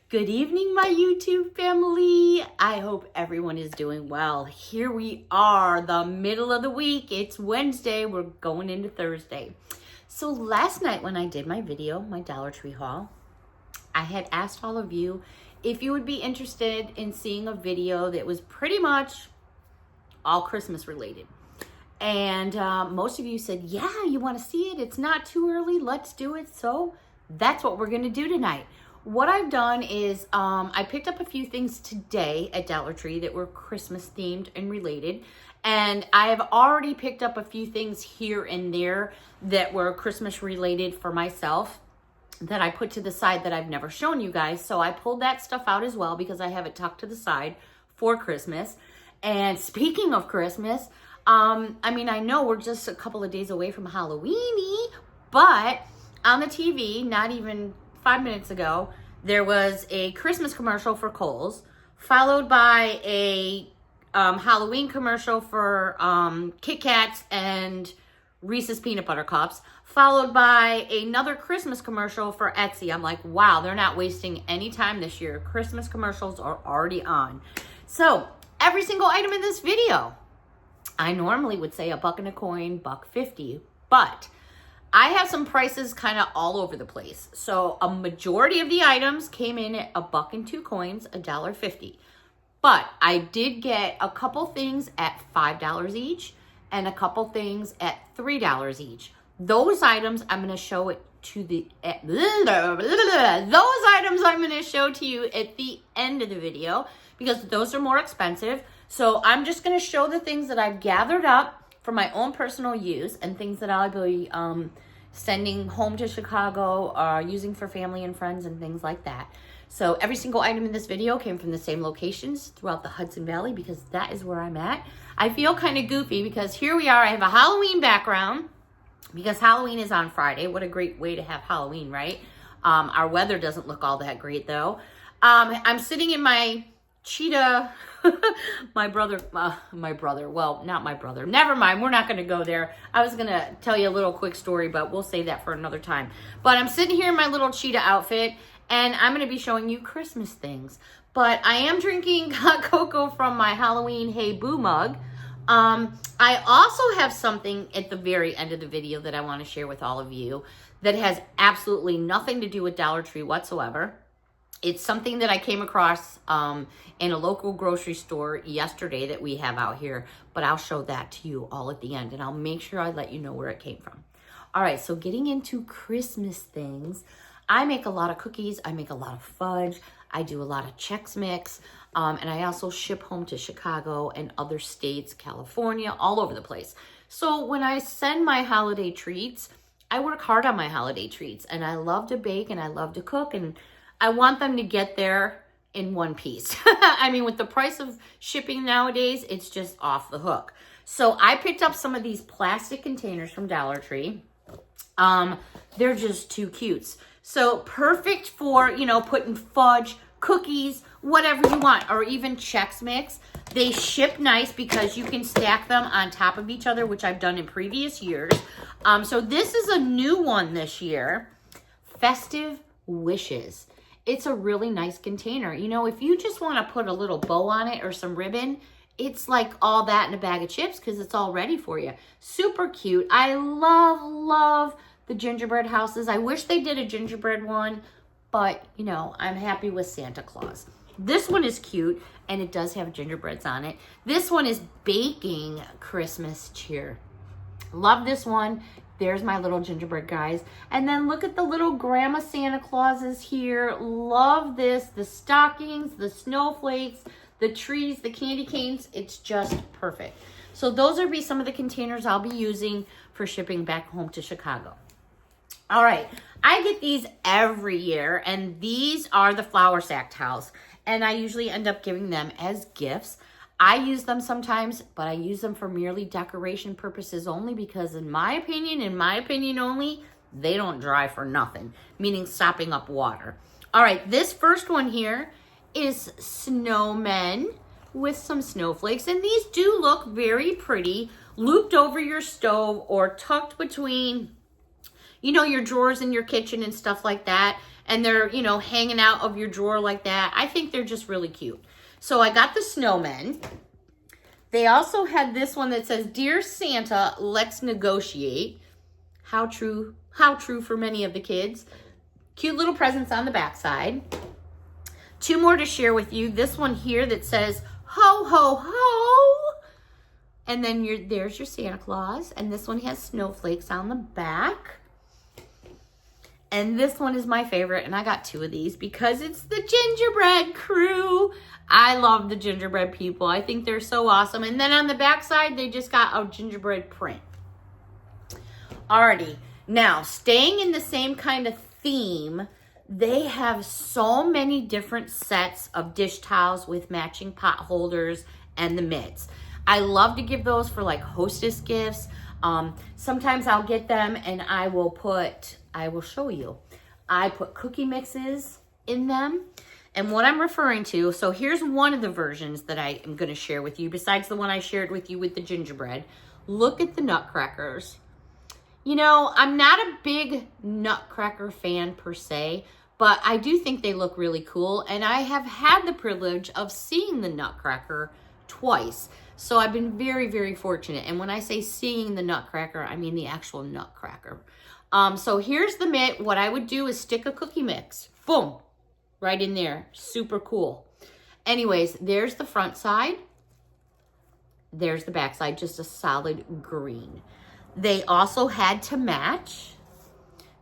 Good evening, my YouTube family. I hope everyone is doing well. Here we are, the middle of the week. It's Wednesday. We're going into Thursday. So last night when I did my video, my Dollar Tree haul, I had asked all of you if you would be interested in seeing a video that was pretty much all Christmas related. And most of you said, yeah, you want to see it? It's not too early. Let's do it. So that's what we're going to do tonight. What I've done is I picked up a few things today at Dollar Tree that were Christmas themed and related. And I have already picked up a few things here and there that were Christmas related for myself that I put to the side that I've never shown you guys. So I pulled that stuff out as well because I have it tucked to the side for Christmas. And speaking of Christmas, I know we're just a couple of days away from Halloweeny, but on the TV, not even 5 minutes ago, there was a Christmas commercial for Kohl's, followed by a Halloween commercial for Kit Kats and Reese's Peanut Butter Cups, followed by another Christmas commercial for Etsy. I'm like, wow, they're not wasting any time this year. Christmas commercials are already on. So every single item in this video, I normally would say $1 and a coin, $1.50, but I have some prices kind of all over the place. So a majority of the items came in at $1 and 2 coins, $1.50. But I did get a couple things at $5 each and a couple things at $3 each. Those items I'm going to show it to those items I'm going to show to you at the end of the video because those are more expensive. So I'm just going to show the things that I've gathered up for my own personal use and things that I'll be sending home to Chicago or using for family and friends and things like that. So every single item in this video came from the same locations throughout the Hudson Valley because that is where I'm at. I feel kind of goofy because here we are. I have a Halloween background because Halloween is on Friday. What a great way to have Halloween, right? Our weather doesn't look all that great though. I'm sitting in my cheetah, my brother, well, not my brother. Never mind. We're not going to go there. I was going to tell you a little quick story, but we'll save that for another time. But I'm sitting here in my little cheetah outfit and I'm going to be showing you Christmas things. But I am drinking hot cocoa from my Halloween Hey Boo mug. I also have something at the very end of the video that I want to share with all of you that has absolutely nothing to do with Dollar Tree whatsoever. It's something that I came across in a local grocery store yesterday that we have out here, but I'll show that to you all at the end, and I'll make sure I let you know where it came from. All right, so getting into Christmas things, I make a lot of cookies, I make a lot of fudge, I do a lot of Chex Mix, and I also ship home to Chicago and other states, California, all over the place. So when I send my holiday treats, I work hard on my holiday treats, and I love to bake and I love to cook, and I want them to get there in one piece. I mean, with the price of shipping nowadays, it's just off the hook. So I picked up some of these plastic containers from Dollar Tree. They're just too cute. So perfect for, putting fudge, cookies, whatever you want, or even Chex Mix. They ship nice because you can stack them on top of each other, which I've done in previous years. So this is a new one this year. Festive Wishes. It's a really nice container. If you just want to put a little bow on it or some ribbon, it's like all that in a bag of chips because it's all ready for you. Super cute. I love the gingerbread houses. I wish they did a gingerbread one, but, I'm happy with Santa Claus. This one is cute, and it does have gingerbreads on it. This one is baking Christmas cheer. Love this one. There's my little gingerbread guys. And then look at the little grandma Santa Clauses here. Love this. The stockings, the snowflakes, the trees, the candy canes. It's just perfect. So those will be some of the containers I'll be using for shipping back home to Chicago. All right. I get these every year, and these are the flour sack towels. And I usually end up giving them as gifts. I use them sometimes, but I use them for merely decoration purposes only because in my opinion only, they don't dry for nothing, meaning sopping up water. All right, this first one here is snowmen with some snowflakes, and these do look very pretty, looped over your stove or tucked between, your drawers in your kitchen and stuff like that. and they're, you know, hanging out of your drawer like that. I think they're just really cute. So I got the snowmen. They also had this one that says, Dear Santa, let's negotiate. How true for many of the kids. Cute little presents on the backside. 2 more to share with you. This one here that says, ho, ho, ho. And then there's your Santa Claus. And this one has snowflakes on the back. And this one is my favorite. And I got 2 of these because it's the Gingerbread crew. I love the Gingerbread people. I think they're so awesome. And then on the back side, they just got a gingerbread print. Alrighty. Now, staying in the same kind of theme, they have so many different sets of dish towels with matching pot holders and the mitts. I love to give those for like hostess gifts. Sometimes I'll get them and I will show you. I put cookie mixes in them. And what I'm referring to, so here's one of the versions that I am going to share with you, besides the one I shared with you with the gingerbread. Look at the nutcrackers. You know, I'm not a big nutcracker fan per se, but I do think they look really cool. And I have had the privilege of seeing the nutcracker twice. So I've been very, very fortunate. And when I say seeing the nutcracker, I mean the actual nutcracker. So here's the mitt. What I would do is stick a cookie mix. Boom. Right in there. Super cool. Anyways, there's the front side. There's the back side. Just a solid green. They also had to match,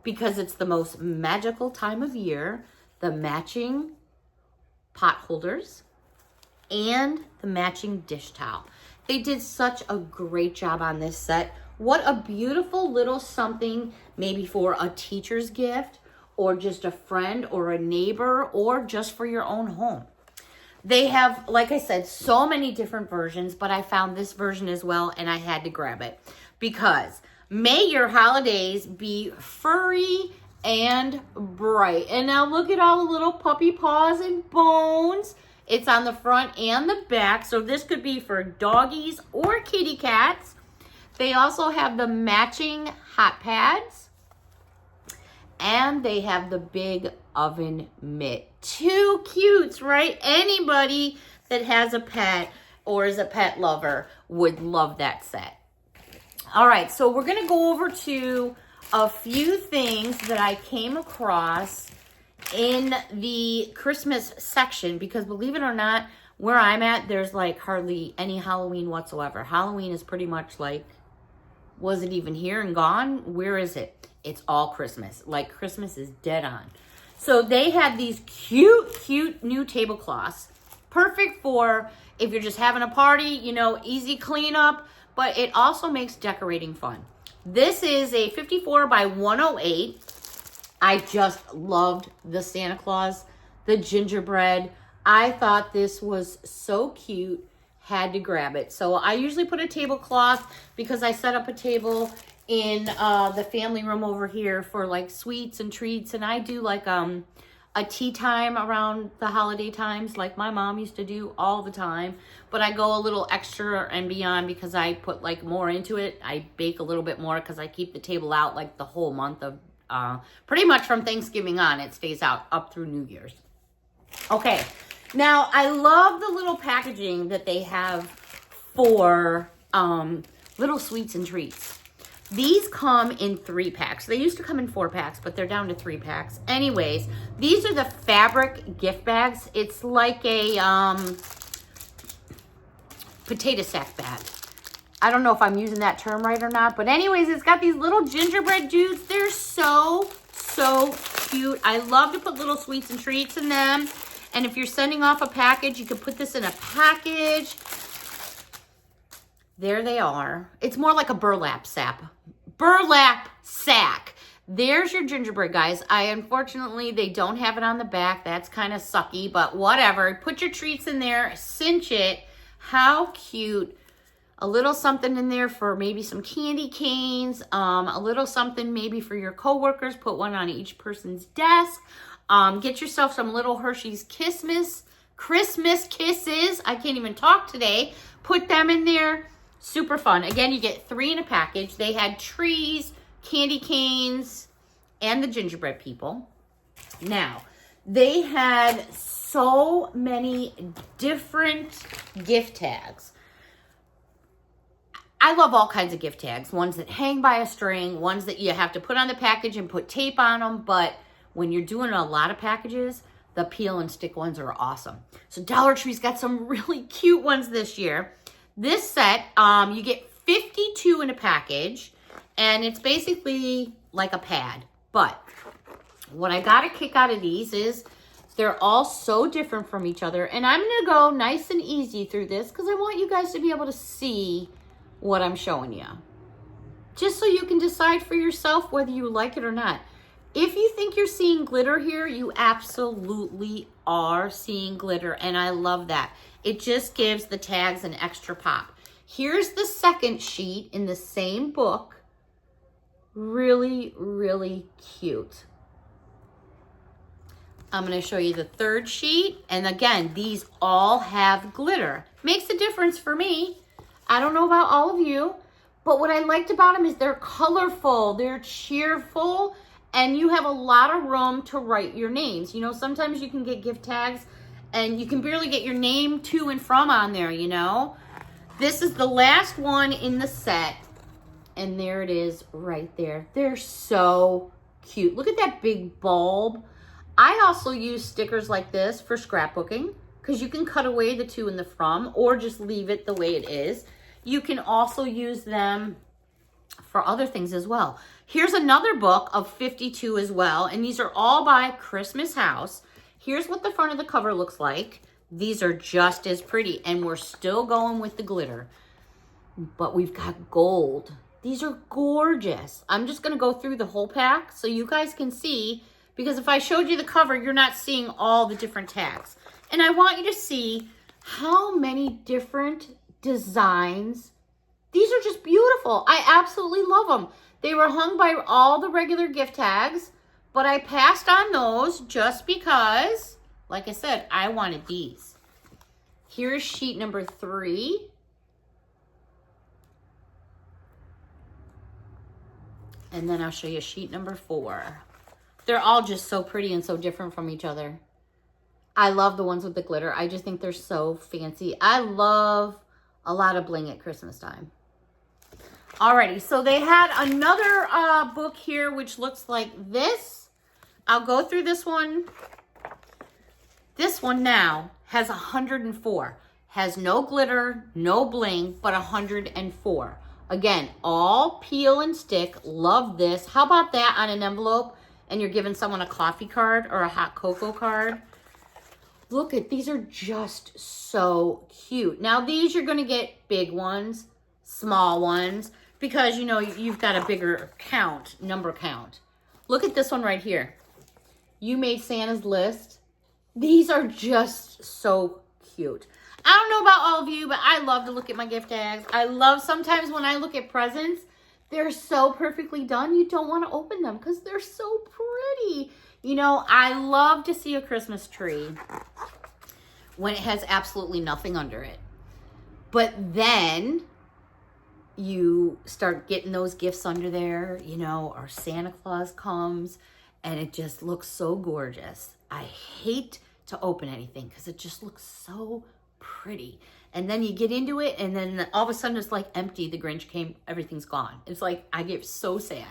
because it's the most magical time of year, the matching pot holders and the matching dish towel. They did such a great job on this set. What a beautiful little something, maybe for a teacher's gift, or just a friend or a neighbor, or just for your own home. They have, like I said, so many different versions, but I found this version as well, and I had to grab it. Because may your holidays be furry and bright. And now look at all the little puppy paws and bones. It's on the front and the back, so this could be for doggies or kitty cats. They also have the matching hot pads. And they have the big oven mitt. 2 cutes, right? Anybody that has a pet or is a pet lover would love that set. All right, so we're going to go over to a few things that I came across in the Christmas section, because believe it or not, where I'm at, there's like hardly any Halloween whatsoever. Halloween is pretty much like, was it even here and gone? Where is it? It's all Christmas. Like, Christmas is dead on. So they had these cute new tablecloths. Perfect for if you're just having a party, you know, easy cleanup. But it also makes decorating fun. This is a 54 by 108. I just loved the Santa Claus, the gingerbread. I thought this was so cute. Had to grab it. So I usually put a tablecloth because I set up a table in the family room over here for like sweets and treats. And I do like a tea time around the holiday times, like my mom used to do all the time. But I go a little extra and beyond because I put like more into it. I bake a little bit more because I keep the table out like the whole month of, pretty much from Thanksgiving on. It stays out up through New Year's. Okay. Now, I love the little packaging that they have for little sweets and treats. These come in 3 packs. They used to come in 4 packs, but they're down to 3 packs. Anyways, these are the fabric gift bags. It's like a potato sack bag. I don't know if I'm using that term right or not, but anyways, it's got these little gingerbread dudes. They're so cute. I love to put little sweets and treats in them. And if you're sending off a package, you could put this in a package. There they are. It's more like a burlap sack. Burlap sack. There's your gingerbread, guys. Unfortunately, they don't have it on the back. That's kind of sucky, but whatever. Put your treats in there. Cinch it. How cute. A little something in there for maybe some candy canes. A little something maybe for your coworkers. Put one on each person's desk. Get yourself some little Hershey's Christmas Kisses. I can't even talk today. Put them in there. Super fun. Again, you get 3 in a package. They had trees, candy canes, and the gingerbread people. Now, they had so many different gift tags. I love all kinds of gift tags. Ones that hang by a string, ones that you have to put on the package and put tape on them. But when you're doing a lot of packages, the peel and stick ones are awesome. So Dollar Tree's got some really cute ones this year. This set, you get 52 in a package, and it's basically like a pad. But what I got a kick out of these is they're all so different from each other. And I'm going to go nice and easy through this because I want you guys to be able to see what I'm showing you. Just so you can decide for yourself whether you like it or not. If you think you're seeing glitter here, you absolutely are seeing glitter. And I love that. It just gives the tags an extra pop. Here's the second sheet in the same book. Really, really cute. I'm going to show you the third sheet. And again, these all have glitter. Makes a difference for me. I don't know about all of you, but what I liked about them is they're colorful, they're cheerful, and you have a lot of room to write your names. You know, sometimes you can get gift tags and you can barely get your name to and from on there, you know. This is the last one in the set, and there it is right there. They're so cute. Look at that big bulb. I also use stickers like this for scrapbooking because you can cut away the to and the from or just leave it the way it is. You can also use them for other things as well. Here's another book of 52 as well, and these are all by Christmas House. Here's what the front of the cover looks like. These are just as pretty, and we're still going with the glitter, but we've got gold. These are gorgeous. I'm just gonna go through the whole pack so you guys can see, because if I showed you the cover, you're not seeing all the different tags. And I want you to see how many different designs. These are just beautiful. I absolutely love them. They were hung by all the regular gift tags, but I passed on those just because, like I said, I wanted these. Here's sheet number 3. And then I'll show you sheet number 4. They're all just so pretty and so different from each other. I love the ones with the glitter. I just think they're so fancy. I love a lot of bling at Christmas time. Alrighty, so they had another book here which looks like this. I'll go through this one. This one now has 104. Has no glitter, no bling, but 104. Again, all peel and stick. Love this. How about that on an envelope and you're giving someone a coffee card or a hot cocoa card? Look at, these are just so cute. Now these you're going to get big ones, small ones, because you know you've got a bigger count, number count. Look at this one right here. You made Santa's list. These are just so cute. I don't know about all of you, but I love to look at my gift tags. I love sometimes when I look at presents, they're so perfectly done, you don't want to open them because they're so pretty. You know, I love to see a Christmas tree when it has absolutely nothing under it. But then you start getting those gifts under there, you know, or Santa Claus comes and it just looks so gorgeous. I hate to open anything because it just looks so pretty. And then you get into it and then all of a sudden it's like empty. The Grinch came, everything's gone. It's like, I get so sad.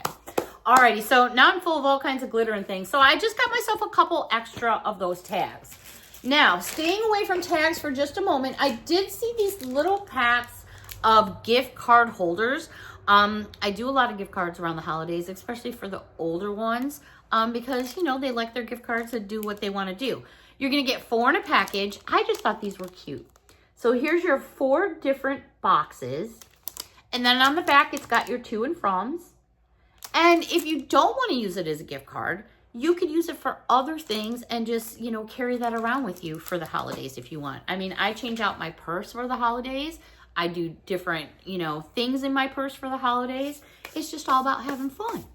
Alrighty, so now I'm full of all kinds of glitter and things. So I just got myself a couple extra of those tags. Now, staying away from tags for just a moment, I did see these little packs of gift card holders. I do a lot of gift cards around the holidays, especially for the older ones, because, you know, they like their gift cards to do what they want to do. You're going to get 4 in a package. I just thought these were cute. So here's your 4 different boxes. And then on the back, it's got your to and froms. And if you don't want to use it as a gift card, you could use it for other things and just, you know, carry that around with you for the holidays if you want. I mean, I change out my purse for the holidays. I do different, you know, things in my purse for the holidays. It's just all about having fun.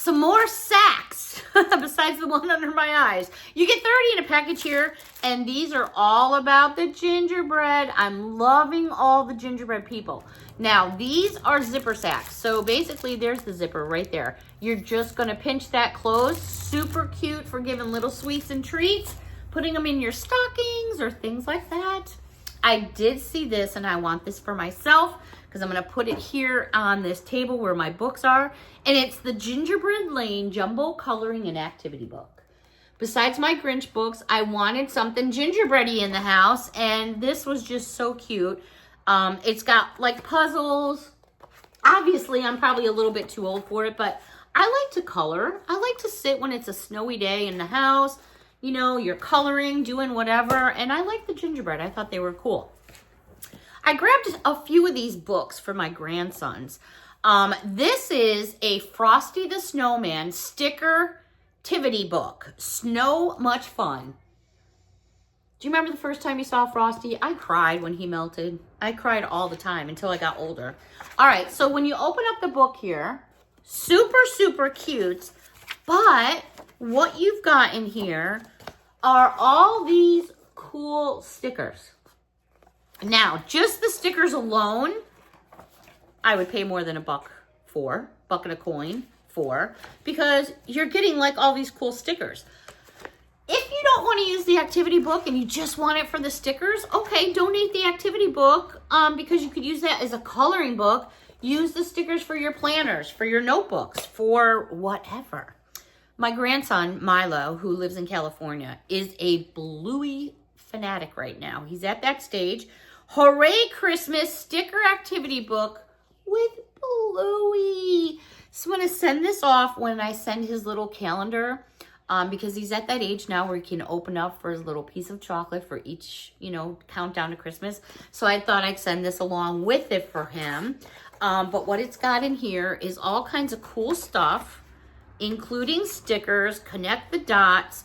some more sacks besides the one under my eyes. You get 30 in a package here, and these are all about the gingerbread. I'm loving all the gingerbread people. Now, these are zipper sacks. So basically, there's the zipper right there. You're just gonna pinch that closed. Super cute for giving little sweets and treats, putting them in your stockings or things like that. I did see this, and I want this for myself because I'm going to put it here on this table where my books are. And it's the Gingerbread Lane Jumbo Coloring and Activity Book. Besides my Grinch books, I wanted something gingerbready in the house, and this was just so cute. It's got like puzzles. Obviously, I'm probably a little bit too old for it, but I like to color. I like to sit when it's a snowy day in the house. You know, you're coloring, doing whatever, and I like the gingerbread. I thought they were cool. I grabbed a few of these books for my grandsons. This is a Frosty the Snowman sticker-tivity book. Snow Much Fun. Do you remember the first time you saw Frosty? I cried when he melted. I cried all the time until I got older. All right, so when you open up the book here, super, super cute, but what you've got in here are all these cool stickers. Now, just the stickers alone, I would pay more than a buck and a coin for, because you're getting like all these cool stickers. If you don't want to use the activity book and you just want it for the stickers, okay, donate the activity book because you could use that as a coloring book. Use the stickers for your planners, for your notebooks, for whatever. My grandson, Milo, who lives in California, is a Bluey fanatic right now. He's at that stage. Hooray Christmas sticker activity book with Bluey. So I'm going to send this off when I send his little calendar because he's at that age now where he can open up for his little piece of chocolate for each, countdown to Christmas. So I thought I'd send this along with it for him. But what it's got in here is all kinds of cool stuff, including stickers, connect the dots,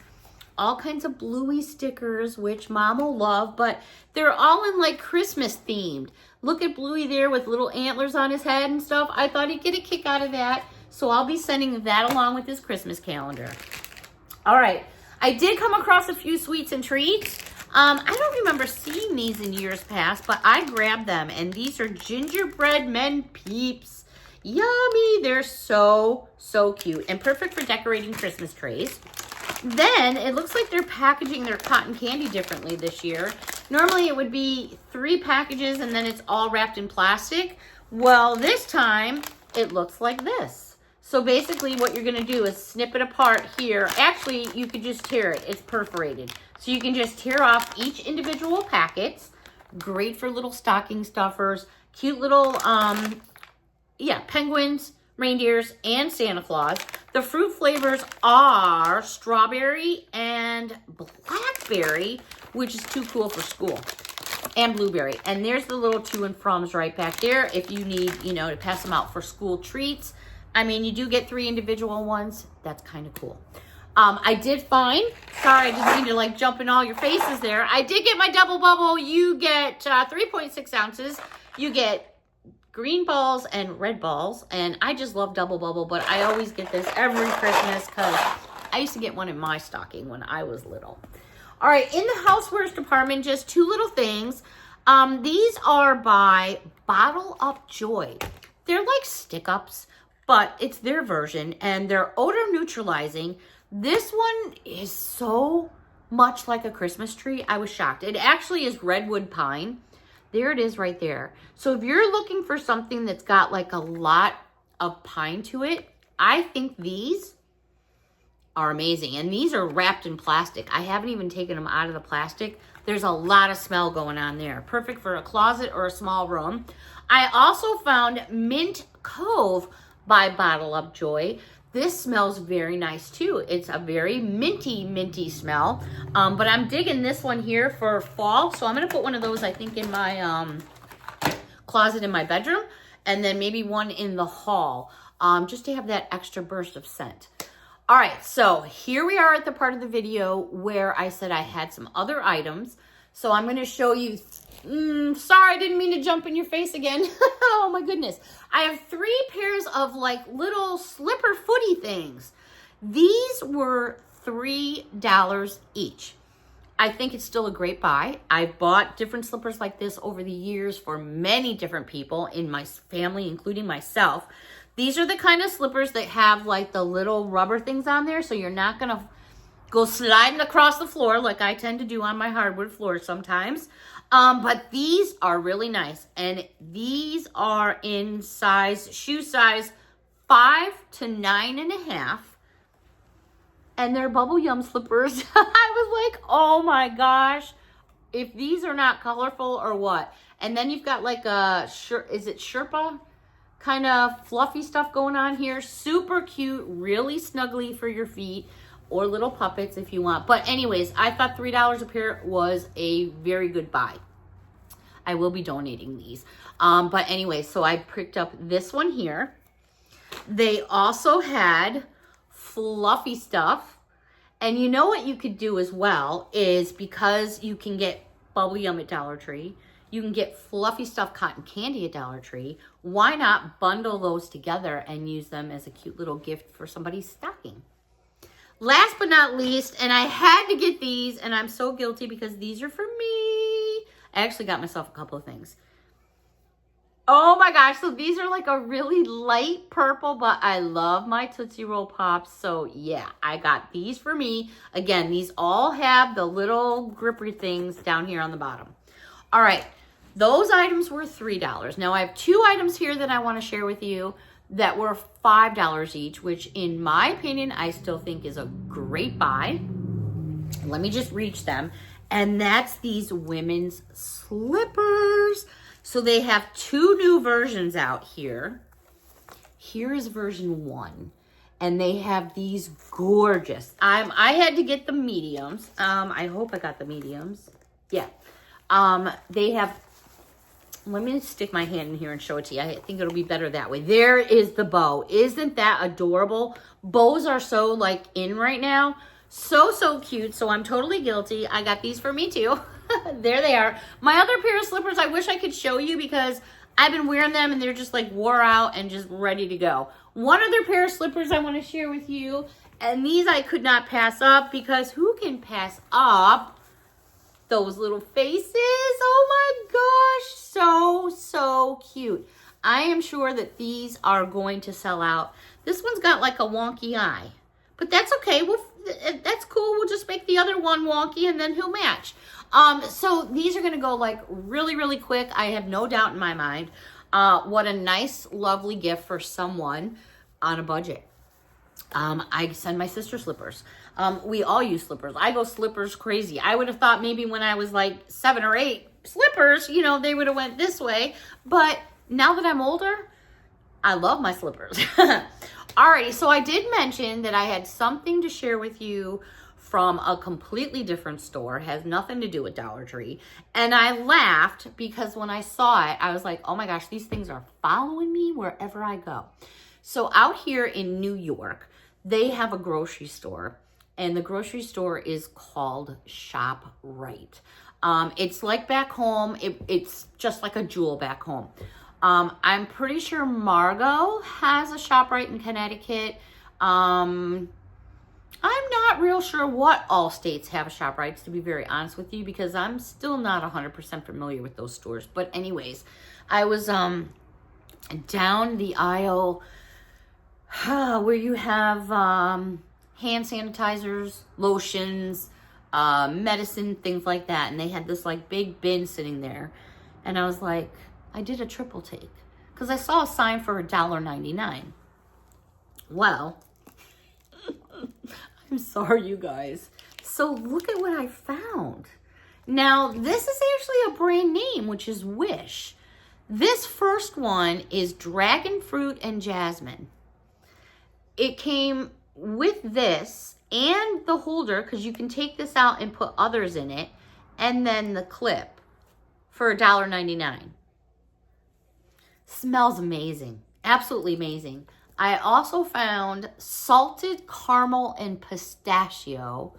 all kinds of Bluey stickers, which Mom will love, but they're all in like Christmas themed. Look at Bluey there with little antlers on his head and stuff. I thought he'd get a kick out of that, so I'll be sending that along with his Christmas calendar. All right, I did come across a few sweets and treats. I don't remember seeing these in years past, but I grabbed them, and these are Gingerbread Men Peeps. Yummy! They're so, so cute and perfect for decorating Christmas trays. Then it looks like they're packaging their cotton candy differently this year. Normally it would be 3 packages and then it's all wrapped in plastic. Well, this time it looks like this. So basically what you're going to do is snip it apart here. Actually, you could just tear it. It's perforated. So you can just tear off each individual packets. Great for little stocking stuffers. Cute little, penguins, reindeers, and Santa Claus. The fruit flavors are strawberry and blackberry, which is too cool for school, and blueberry. And there's the little to and froms right back there if you need, to pass them out for school treats. I mean, you do get 3 individual ones. That's kind of cool. I did find, sorry, I didn't mean to jump in all your faces there. I did get my double bubble. You get 3.6 ounces. You get green balls and red balls, and I just love double bubble, but I always get this every Christmas because I used to get one in my stocking when I was little. All right, in the housewares department, just 2 little things. These are by Bottle Up Joy. They're like stick-ups, but it's their version, and they're odor neutralizing. This one is so much like a Christmas tree. I was shocked. It actually is redwood pine. There it is right there. So if you're looking for something that's got like a lot of pine to it, I think these are amazing. And these are wrapped in plastic. I haven't even taken them out of the plastic. There's a lot of smell going on there. Perfect for a closet or a small room. I also found Mint Cove by Bottle Up Joy. This smells very nice too. It's a very minty smell. But I'm digging this one here for fall. So I'm going to put one of those, I think, in my closet in my bedroom. And then maybe one in the hall. Just to have that extra burst of scent. All right, so here we are at the part of the video where I said I had some other items. So I'm going to show you. Sorry, I didn't mean to jump in your face again. Oh my goodness. I have 3 pairs of like little slipper footy things. These were $3 each. I think it's still a great buy. I've bought different slippers like this over the years for many different people in my family, including myself. These are the kind of slippers that have like the little rubber things on there, so you're not going to go sliding across the floor like I tend to do on my hardwood floors sometimes. But these are really nice. And these are in shoe size 5 to 9.5. And they're bubble yum slippers. I was like, oh my gosh. If these are not colorful or what. And then you've got like a, is it Sherpa? Kind of fluffy stuff going on here. Super cute. Really snuggly for your feet. Or little puppets if you want. But anyways, I thought $3 a pair was a very good buy. I will be donating these. But anyway, so I picked up this one here. They also had fluffy stuff. And you know what you could do as well is, because you can get bubble yum at Dollar Tree, you can get fluffy stuff cotton candy at Dollar Tree. Why not bundle those together and use them as a cute little gift for somebody's stocking? Last but not least, and I had to get these, and I'm so guilty because these are for me. I actually got myself a couple of things. Oh my gosh, so these are like a really light purple, but I love my Tootsie Roll Pops. So yeah, I got these for me. Again, these all have the little grippery things down here on the bottom. All right, those items were $3. Now I have 2 items here that I want to share with you that were $5 each, which in my opinion, I still think is a great buy. Let me just reach them. And that's these women's slippers. So they have 2 new versions out here. Here is version 1. And they have these gorgeous. I had to get the mediums. I hope I got the mediums. Yeah. They have, let me stick my hand in here and show it to you. I think it'll be better that way. There is the bow. Isn't that adorable? Bows are so like in right now. So cute. So I'm totally guilty. I got these for me too. There they are. My other pair of slippers, I wish I could show you because I've been wearing them and they're just like wore out and just ready to go. One other pair of slippers I want to share with you. And these I could not pass up because who can pass up those little faces? Oh my gosh. So cute. I am sure that these are going to sell out. This one's got like a wonky eye. But that's okay. That's cool. We'll just make the other one wonky and then he'll match. So these are going to go like really quick. I have no doubt in my mind. What a nice, lovely gift for someone on a budget. I send my sister slippers. We all use slippers. I go slippers crazy. I would have thought maybe when I was like 7 or 8 slippers, you know, they would have went this way. But now that I'm older, I love my slippers. Alrighty, so I did mention that I had something to share with you from a completely different store. It has nothing to do with Dollar Tree. And I laughed because when I saw it, I was like, oh my gosh, these things are following me wherever I go. So out here in New York, they have a grocery store. And the grocery store is called ShopRite. It's like back home. It's just like a Jewel back home. I'm pretty sure Margot has a ShopRite in Connecticut. I'm not real sure what all states have ShopRites, to be very honest with you, because I'm still not 100% familiar with those stores. But anyways, I was down the aisle where you have hand sanitizers, lotions, medicine, things like that. And they had this like big bin sitting there. And I was like, I did a triple take because I saw a sign for $1.99. Well, I'm sorry, you guys. So look at what I found. Now, this is actually a brand name, which is Wish. This first one is Dragon Fruit and Jasmine. It came with this and the holder, because you can take this out and put others in it, and then the clip for $1.99. Smells amazing. Absolutely amazing. I also found salted caramel and pistachio.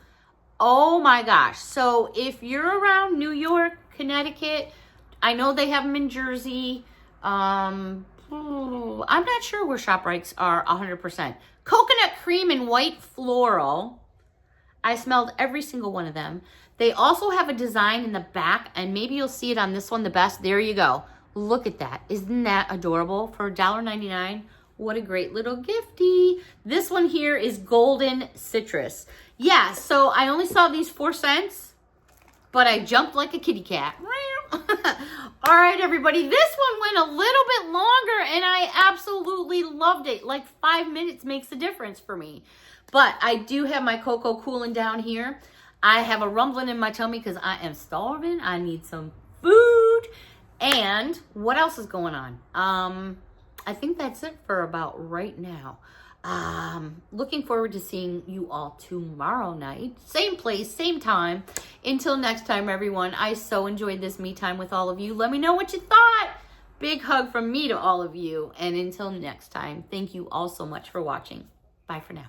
Oh my gosh. So if you're around New York, Connecticut, I know they have them in Jersey. I'm not sure where ShopRites are 100%. Coconut cream and white floral. I smelled every single one of them. They also have a design in the back, and maybe you'll see it on this one the best. There you go. Look at that. Isn't that adorable? For $1.99, what a great little gifty. This one here is golden citrus. Yeah, so I only saw these 4 cents, but I jumped like a kitty cat. All right, everybody, this one went a little bit longer, and I absolutely loved it. Like 5 minutes makes a difference for me. But I do have my cocoa cooling down here. I have a rumbling in my tummy because I am starving. I need some food. And what else is going on? I think that's it for about right now. Looking forward to seeing you all tomorrow night. Same place, same time. Until next time, everyone, I so enjoyed this me time with all of you. Let me know what you thought. Big hug from me to all of you. And until next time, thank you all so much for watching. Bye for now.